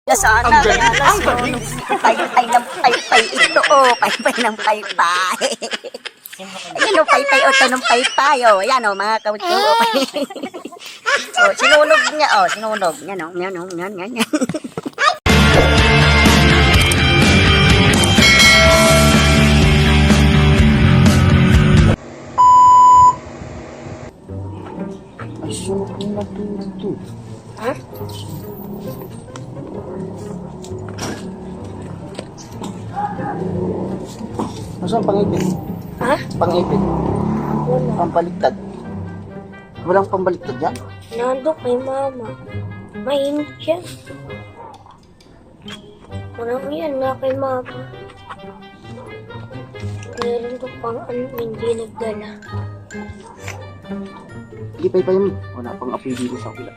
Nasana, kaya nasunod. Paypay ng paypay ito, oh. Paypay ng paypay. Ayan, oh, paypay, oh, ito ng paypay, oh. Ayan, oh, mga kautso, oh. Oh, sinunog niya, oh, sinunog. Yan, oh, yan, oh, yan, yan, yan. Ay, sunog na dito. Ha? Nasaan pangipit? Ha? Pangipit. Wala. Pampaliktad. Walang pambaliktad yan? Nandok kay mama. Mainit yan. Walang yan na kay mama. Meron ko pang hindi nagdala. Ipay pa yun. Wala pang apoy dito sa kapila.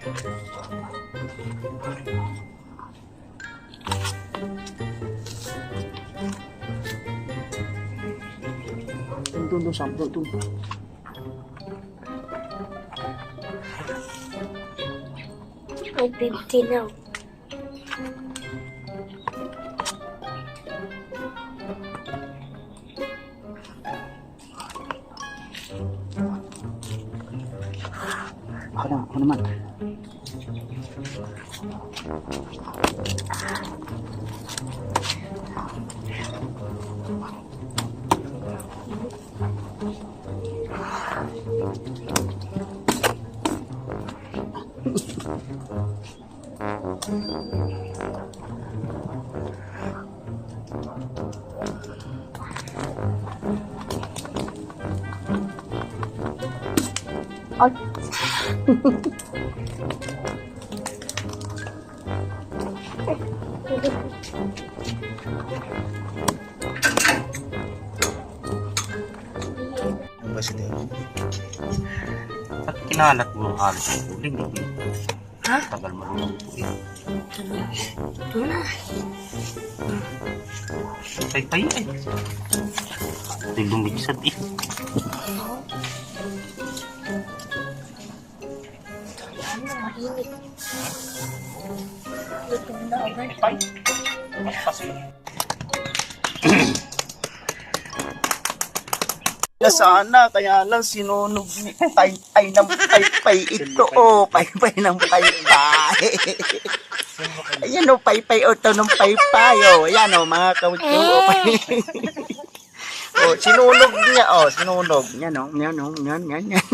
Doon, sa doon. May 50 now. Ako naman. Ay! Ano ba sila? At kinalat mo ang halos ng uling. Ha? Tagal malulong po eh. Ito na. Pay-pay eh. Ito'y lumigsad eh. Mainit. Ito na agad. Pay. Pas mo. Nasana, kaya lang sinunog ni Paypay ng paypay ito, oh. Paypay ng paypay. Ayan, oh, paypay, oh, ito ng paypay, oh. Ayan, oh, mga kautso, oh. Oh, sinunog niya, oh, sinunog. Yan, oh, yan, oh, yan, yan, yan.